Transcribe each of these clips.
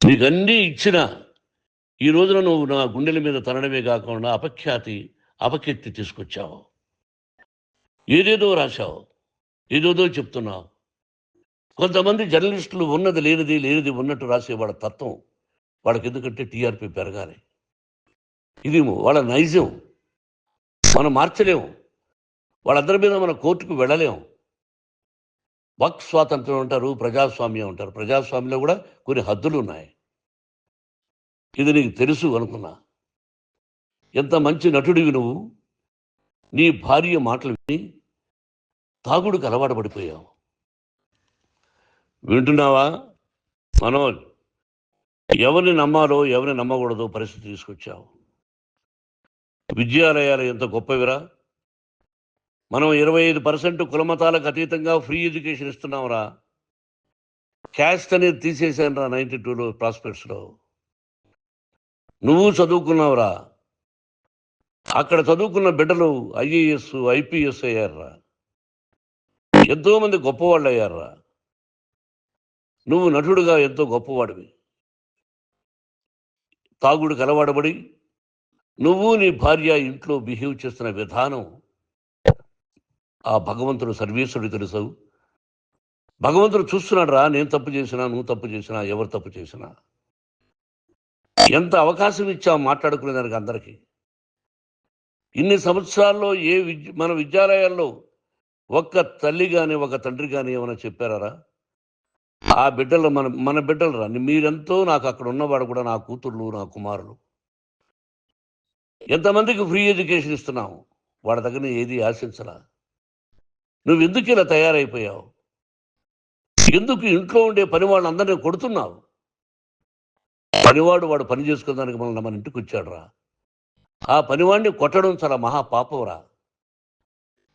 నీకు అన్నీ ఇచ్చిన ఈ రోజున నువ్వు నా గుండెల మీద తనడమే కాకుండా అపకీర్తి తీసుకొచ్చావు. ఏదేదో రాశావు, ఏదేదో చెప్తున్నావు. కొంతమంది జర్నలిస్టులు ఉన్నది లేనిది, లేనిది ఉన్నట్టు రాసేవాళ్ళ తత్వం వాళ్ళకి, ఎందుకంటే టీఆర్పీ పెరగాలి. ఇది వాళ్ళ నైజం. మనం మార్చలేము. వాళ్ళందరి మీద మన కోర్టుకు వెళ్ళలేము. వాక్ స్వాతంత్రం అంటారు, ప్రజాస్వామ్యం అంటారు. ప్రజాస్వామ్యంలో కూడా కొన్ని హద్దులు ఉన్నాయి. ఇది నీకు తెలుసు అనుకున్నా. ఎంత మంచి నటుడివి నువ్వు. నీ భార్య మాటలు విని తాగుడుకు అలవాటు పడిపోయావు. వింటున్నావా మనోజ్? ఎవరిని నమ్మాలో ఎవరిని నమ్మకూడదో పరిస్థితి తీసుకొచ్చావు. విద్యాలయాలు ఎంత గొప్పవిరా. మనం 25% కులమతాలకు అతీతంగా ఫ్రీ ఎడ్యుకేషన్ ఇస్తున్నాంరా. క్యాస్ట్ అనేది తీసేశాను రా 92లో ప్రాస్పెక్ట్స్లో. నువ్వు చదువుకున్నావురా. అక్కడ చదువుకున్న బిడ్డలు ఐఏఎస్, ఐపీఎస్ అయ్యారా. ఎంతోమంది గొప్పవాళ్ళు అయ్యారా. నువ్వు నటుడుగా ఎంతో గొప్పవాడివి. తాగుడుకు అలవాడబడి నువ్వు నీ భార్య ఇంట్లో బిహేవ్ చేస్తున్న విధానం ఆ భగవంతుడు సర్వేశ్వరుడు తెలుసు. భగవంతుడు చూస్తున్నాడు రా. నేను తప్పు చేసినా, నువ్వు తప్పు చేసినా, ఎవరు తప్పు చేసినా. ఎంత అవకాశం ఇచ్చావు మాట్లాడుకునేదానికి అందరికీ. ఇన్ని సంవత్సరాల్లో మన విద్యాలయాల్లో ఒక్క తల్లి కానీ ఒక తండ్రి కానీ ఏమైనా చెప్పారా? ఆ బిడ్డలు మన బిడ్డలు రా. మీరెంతో నాకు అక్కడ ఉన్నవాడు కూడా నా కూతుర్లు, నా కుమారులు. ఎంతమందికి ఫ్రీ ఎడ్యుకేషన్ ఇస్తున్నావు. వాడి దగ్గర ఏది ఆశించలా. నువ్వు ఎందుకు ఇలా తయారైపోయావు? ఎందుకు ఇంట్లో ఉండే పని వాళ్ళందరినీ కొడుతున్నావు? పనివాడు వాడు పని చేసుకోవడానికి మన ఇంటికి వచ్చాడు రా. ఆ పనివాడిని కొట్టడం చాలా మహాపాపంరా.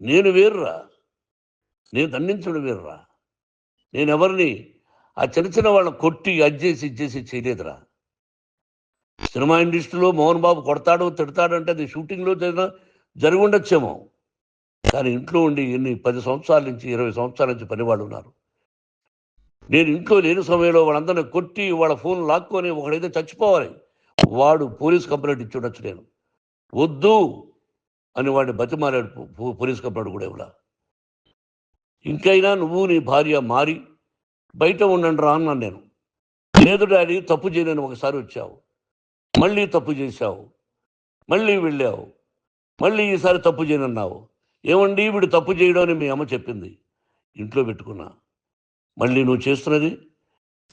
నేను వేరురా. నేను దండించడం వేరురా. నేను ఎవరిని ఆ చిన్న చిన్న వాళ్ళని కొట్టి ఇచ్చేసి చేయలేదురా. సినిమా ఇండస్ట్రీలో మోహన్ బాబు కొడతాడు, తిడతాడు అంటే అది షూటింగ్లో జరిగి ఉండొచ్చేమో. కానీ ఇంట్లో ఉండి 10 సంవత్సరాల నుంచి 20 సంవత్సరాల నుంచి పనివాళ్ళు ఉన్నారు. నేను ఇంట్లో లేని సమయంలో వాళ్ళందరినీ కొట్టి వాళ్ళ ఫోన్ లాక్కొని ఒకడైతే చచ్చిపోవాలి, వాడు పోలీస్ కంప్లైంట్ ఇచ్చి ఉండొచ్చు. నేను వద్దు అని వాడిని బతిమాలాడు. పోలీస్ కంప్లైంట్ కూడా ఇవ్వలా. ఇంకైనా నువ్వు నీ భార్య మారి బయట ఉండండి రా అన్నాను నేను. లేదు డాడీ, తప్పు చేయలేని ఒకసారి వచ్చావు, మళ్ళీ తప్పు చేశావు, మళ్ళీ వెళ్ళావు, మళ్ళీ ఈసారి తప్పు చేయనన్నావు. ఏమండి వీడు తప్పు చేయడం అని మీ అమ్మ చెప్పింది. ఇంట్లో పెట్టుకున్నా. మళ్ళీ నువ్వు చేస్తున్నది,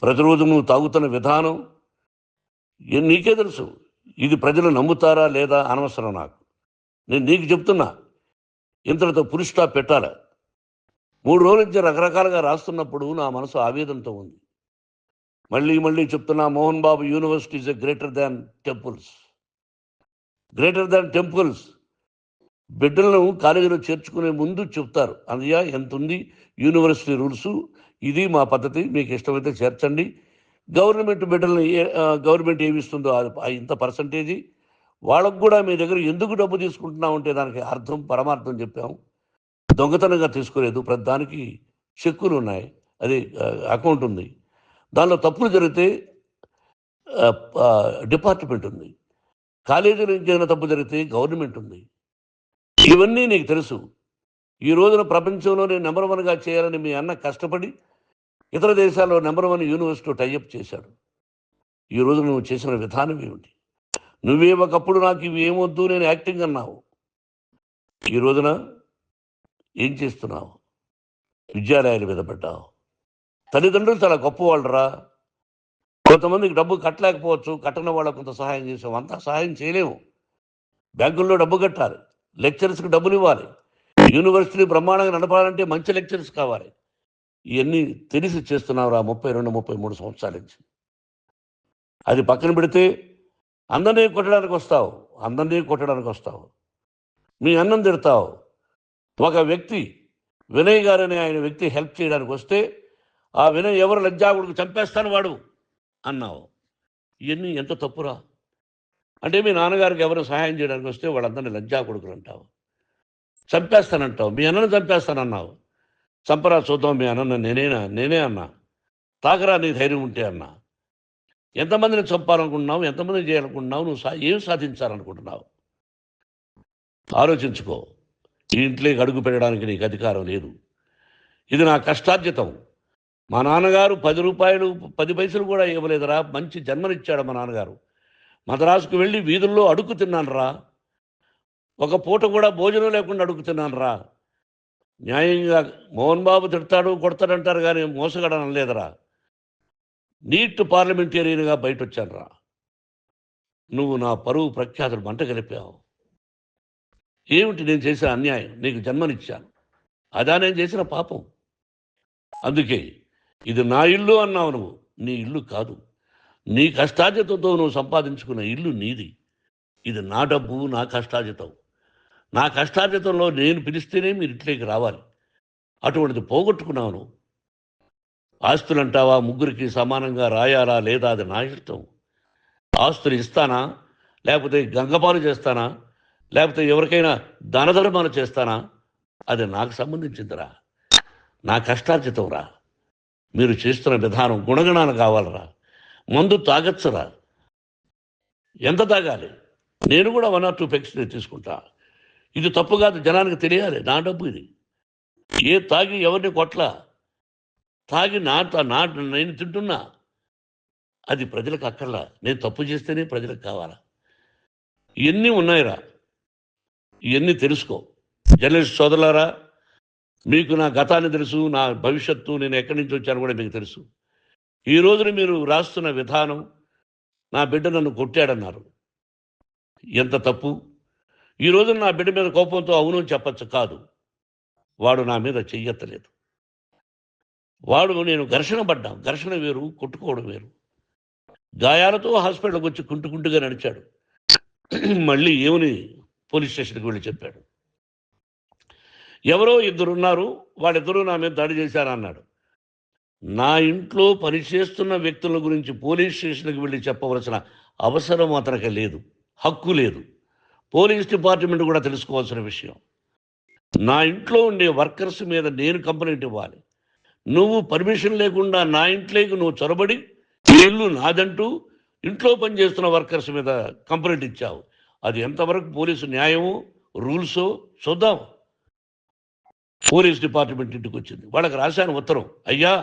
ప్రతిరోజు నువ్వు తాగుతున్న విధానం నీకే తెలుసు. ఇది ప్రజలు నమ్ముతారా లేదా అనవసరం నాకు. నేను నీకు చెప్తున్నా, ఇంతటితో ఫుల్ స్టాప్ పెట్టాలి. 3 రోజుల నుంచి రకరకాలుగా రాస్తున్నప్పుడు నా మనసు ఆవేదనతో ఉంది. మళ్ళీ చెప్తున్నా, Mohan Babu university is greater than temples. Greater than temples. బిడ్డలను కాలేజీలో చేర్చుకునే ముందు చెప్తారు, అన్నయ్య ఎంత ఉంది యూనివర్సిటీ రూల్స్, ఇది మా పద్ధతి, మీకు ఇష్టమైతే చేర్చండి. గవర్నమెంట్ బిడ్డలని గవర్నమెంట్ ఏమి ఇస్తుందో ఇంత పర్సంటేజీ, వాళ్ళకు కూడా మీ దగ్గర ఎందుకు డబ్బు తీసుకుంటున్నామంటే దానికి అర్థం పరమార్థం చెప్పాము. దొంగతనంగా తీసుకోలేదు, ప్రతి దానికి చెక్కులు ఉన్నాయి, అది అకౌంట్ ఉంది. దానిలో తప్పులు జరిగితే డిపార్ట్మెంట్ ఉంది. కాలేజీలో ఇంకేమైనా తప్పు జరిగితే గవర్నమెంట్ ఉంది. ఇవన్నీ నీకు తెలుసు. ఈ రోజున ప్రపంచంలోనే నెంబర్ 1గా చేయాలని మీ అన్న కష్టపడి ఇతర దేశాల్లో నెంబర్ 1 యూనివర్సిటీ టైఅప్ చేశాడు. ఈ రోజు నువ్వు చేసిన విధానం ఏమిటి? నువ్వే ఒకప్పుడు నాకు ఇవి ఏమొద్దు, నేను యాక్టింగ్ అన్నావు. ఈ రోజున ఏం చేస్తున్నావు? విద్యాలయాల మీద పడ్డావు. తల్లిదండ్రులు చాలా గొప్పవాళ్ళు రా. కొంతమందికి డబ్బు కట్టలేకపోవచ్చు, కట్టని వాళ్ళకు కొంత సహాయం చేసావు. అంతా సహాయం చేయలేము. బ్యాంకుల్లో డబ్బు కట్టాలి, లెక్చరర్స్కి డబ్బులు ఇవ్వాలి, యూనివర్సిటీ బ్రహ్మాండంగా నడపాలంటే మంచి లెక్చరర్స్ కావాలి. ఇవన్నీ తెలిసి చేస్తున్నావురా 32-33 సంవత్సరాల నుంచి. అది పక్కన పెడితే అందరినీ కొట్టడానికి వస్తావు. మీ అన్నం తిడతావు. ఒక వ్యక్తి వినయ్ గారని ఆయన వ్యక్తి హెల్ప్ చేయడానికి వస్తే ఆ వినయ్ ఎవరు లజ్జాగుడికి చంపేస్తాను వాడు అన్నావు. ఇవన్నీ ఎంత తప్పురా. అంటే మీ నాన్నగారికి ఎవరు సహాయం చేయడానికి వస్తే వాళ్ళందరినీ లజ్జాగుడుకులు అంటావు, చంపేస్తానంటావు. మీ అన్నను చంపేస్తానన్నావు. చంపరా చూద్దాం మీ అన్న. నేనే అన్నా. తాకరా నీ ధైర్యం ఉంటే అన్నా. ఎంతమందిని చంపాలనుకుంటున్నావు, ఎంతమందిని చేయాలనుకుంటున్నావు, నువ్వు ఏం సాధించాలనుకుంటున్నావు ఆలోచించుకో. ఈ ఇంట్లోకి అడుగు పెట్టడానికి నీకు అధికారం లేదు. ఇది నా కష్టార్జితం. మా నాన్నగారు 10 రూపాయలు 10 పైసలు కూడా ఇవ్వలేదురా. మంచి జన్మనిచ్చాడు మా నాన్నగారు. మద్రాసుకు వెళ్ళి వీధుల్లో అడుగు తిన్నాను రా. ఒక పూట కూడా భోజనం లేకుండా అడుగు తిన్నాను రా. న్యాయంగా మోహన్ బాబు తిడతాడు కొడతాడంటారు కానీ మోసగడనం లేదురా. నీట్ పార్లమెంటేరియన్గా బయట వచ్చాను రా. నువ్వు నా పరువు ప్రఖ్యాతులు మంట కలిపావు. ఏమిటి నేను చేసిన అన్యాయం? నీకు జన్మనిచ్చాను, అదా నేను చేసిన పాపం. అందుకే ఇది నా ఇల్లు అన్నావు. నువ్వు నీ ఇల్లు కాదు. నీ కష్టార్జితంతో నువ్వు సంపాదించుకున్న ఇల్లు నీది. ఇది నా డబ్బు, నా కష్టార్జితం. నా కష్టార్జితంలో నేను పిలిస్తేనే మీరు ఇంట్లోకి రావాలి. అటువంటిది పోగొట్టుకున్నావు నువ్వు. ఆస్తులు అంటావా, ముగ్గురికి సమానంగా రాయాలా లేదా అది నా ఇష్టం. ఆస్తులు ఇస్తానా, లేకపోతే గంగపాలు చేస్తానా, లేకపోతే ఎవరికైనా దానధర్మాలు చేస్తానా, అది నాకు సంబంధించిందిరా. నా కష్టార్జితం రా. మీరు చేస్తున్న విధానం గుణగణాలు కావాలరా. మందు తాగచ్చురా. ఎంత తాగాలి? నేను కూడా 1 or 2 పెగ్స్ తీసుకుంటా. ఇది తప్పు కాదు, జనానికి తెలియాలి. నా డబ్బు ఇది. ఏ తాగి ఎవరిని కొట్లా, తాగి నేను తింటున్నా. అది ప్రజలకు అక్కర్లా. నేను తప్పు చేస్తేనే ప్రజలకు కావాలా. ఇవన్నీ ఉన్నాయిరా. ఇవన్నీ తెలుసుకో. జర్నలిస్ట్ సోదరులారా, మీకు నా గతాన్ని తెలుసు, నా భవిష్యత్తు, నేను ఎక్కడి నుంచి వచ్చాను కూడా మీకు తెలుసు. ఈ రోజున మీరు రాస్తున్న విధానం, నా బిడ్డ నన్ను కొట్టాడన్నారు. ఎంత తప్పు. ఈ రోజున నా బిడ్డ మీద కోపంతో అవును చెప్పచ్చు. కాదు, వాడు నా మీద చెయ్యెత్తలేదు. నేను ఘర్షణ పడ్డాం. ఘర్షణ వేరు, కొట్టుకోవడం వేరు. గాయాలతో హాస్పిటల్కి వచ్చి కుంటుకుంటుగా నడిచాడు. మళ్ళీ ఏమని పోలీస్ స్టేషన్కి వెళ్ళి చెప్పాడు. ఎవరో 2 ఉన్నారు, వాళ్ళిద్దరూ నా మీద దాడి చేశారన్నాడు. నా ఇంట్లో పనిచేస్తున్న వ్యక్తుల గురించి పోలీస్ స్టేషన్కి వెళ్ళి చెప్పవలసిన అవసరం అతనికి లేదు, హక్కు లేదు. పోలీస్ డిపార్ట్మెంట్ కూడా తెలుసుకోవాల్సిన విషయం. నా ఇంట్లో ఉండే వర్కర్స్ మీద నేను కంప్లైంట్ ఇవ్వాలి. నువ్వు పర్మిషన్ లేకుండా నా ఇంట్లోకి నువ్వు చొరబడి ఇల్లు నాదంటూ ఇంట్లో పనిచేస్తున్న వర్కర్స్ మీద కంప్లైంట్ ఇచ్చావు. అది ఎంతవరకు పోలీసు న్యాయమో రూల్సో చూద్దాం. పోలీస్ డిపార్ట్మెంట్ ఇంటికి వచ్చింది. వాళ్ళకి రాశాను ఉత్తరం, అయ్యా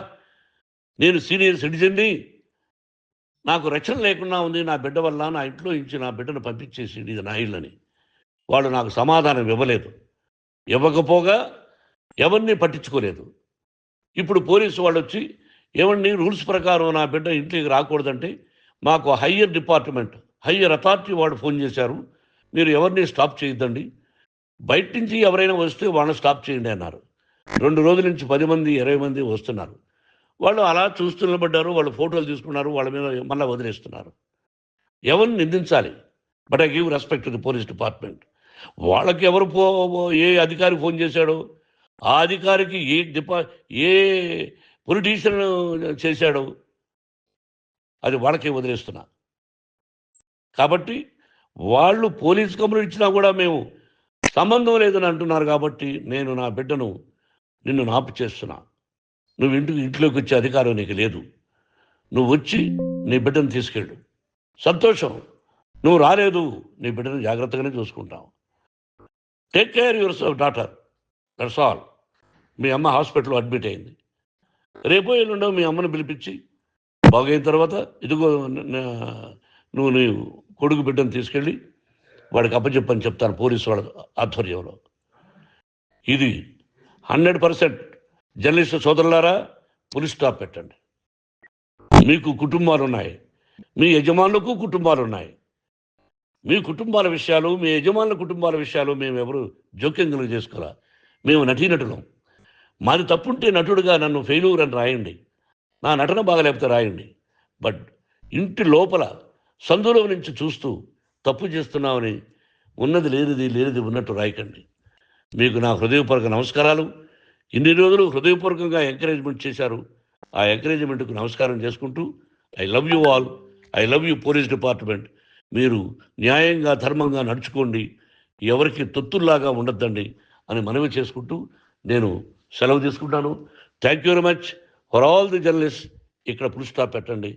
నేను సీనియర్ సిటిజన్ని, నాకు రక్షణ లేకుండా ఉంది, నా బిడ్డ వల్ల నా ఇంట్లో నుంచి నా బిడ్డను పంపించేసి ఇది నా ఇల్లని. వాళ్ళు నాకు సమాధానం ఇవ్వలేదు. ఇవ్వకపోగా ఎవరిని పట్టించుకోలేదు. ఇప్పుడు పోలీసు వాళ్ళు వచ్చి ఏమండి రూల్స్ ప్రకారం నా బిడ్డ ఇంట్లోకి రాకూడదంటే మాకు హయ్యర్ డిపార్ట్మెంట్, హయ్యర్ అథారిటీ వాళ్ళు ఫోన్ చేశారు, మీరు ఎవరిని స్టాప్ చేయొద్దండి, బయట నుంచి ఎవరైనా వస్తే వాళ్ళని స్టాప్ చేయండి అన్నారు. 2 రోజుల నుంచి 10 మంది 20 మంది వస్తున్నారు. వాళ్ళు అలా చూస్తూ నిలబడ్డారు. వాళ్ళు ఫోటోలు తీసుకున్నారు, వాళ్ళ మీద మళ్ళీ వదిలేస్తున్నారు. ఎవరిని నిందించాలి? But I give respect to the police department. వాళ్ళకి ఏ అధికారి ఫోన్ చేశాడో, ఆ అధికారికి ఏ పొలిటీషియన్ చేశాడో అది వాళ్ళకే వదిలేస్తున్నా. కాబట్టి వాళ్ళు పోలీస్ కంప్లైంట్ ఇచ్చినా కూడా మేము సంబంధం లేదని అంటున్నారు. కాబట్టి నేను నా బిడ్డను నిన్ను నాపు చేస్తున్నా. నువ్వు ఇంట్లోకి వచ్చే అధికారం నీకు లేదు. నువ్వు వచ్చి నీ బిడ్డను తీసుకెళ్ళు. సంతోషం. నువ్వు రాలేదు, నీ బిడ్డను జాగ్రత్తగానే చూసుకుంటావు. Take care your daughter, that's all. మీ అమ్మ హాస్పిటల్లో అడ్మిట్ అయింది. రేపో ఎల్లుండో మీ అమ్మను పిలిపించి బాగైన తర్వాత ఇదిగో నువ్వు నీ కొడుకు బిడ్డను తీసుకెళ్ళి వాడికి అప్పచెప్పని చెప్తాను పోలీసు వాళ్ళ ఆధ్వర్యంలో. ఇది 100% జర్నలిస్టు సోదరులారా, పులి స్టాప్ పెట్టండి. మీకు కుటుంబాలు ఉన్నాయి, మీ యజమానులకు కుటుంబాలు ఉన్నాయి. మీ కుటుంబాల విషయాలు, మీ యజమానుల కుటుంబాల విషయాలు మేము ఎవరు జోక్యం చేసుకోరా. మేము నటీనటులం. మాది తప్పుంటే నటుడుగా నన్ను ఫెయిల్యూర్ అని రాయండి, నా నటన బాగలేకపోతే రాయండి. బట్ ఇంటి లోపల సందులో నుంచి చూస్తూ తప్పు చేస్తున్నామని ఉన్నది లేనిది ఉన్నట్టు రాయకండి. మీకు నా హృదయపూర్వక నమస్కారాలు. ఇన్ని రోజులు హృదయపూర్వకంగా ఎంకరేజ్మెంట్ చేశారు. ఆ ఎంకరేజ్మెంట్కు నమస్కారం చేసుకుంటూ I love you all. I love you police department. మీరు న్యాయంగా ధర్మంగా నడుచుకోండి, ఎవరికి తొత్తుల్లాగా ఉండొద్దండి అని మనవి చేసుకుంటూ నేను సెలవు తీసుకుంటాను. Thank you very much for all the journalist. ఇక్కడ ఫుల్ స్టాప్ పెట్టండి.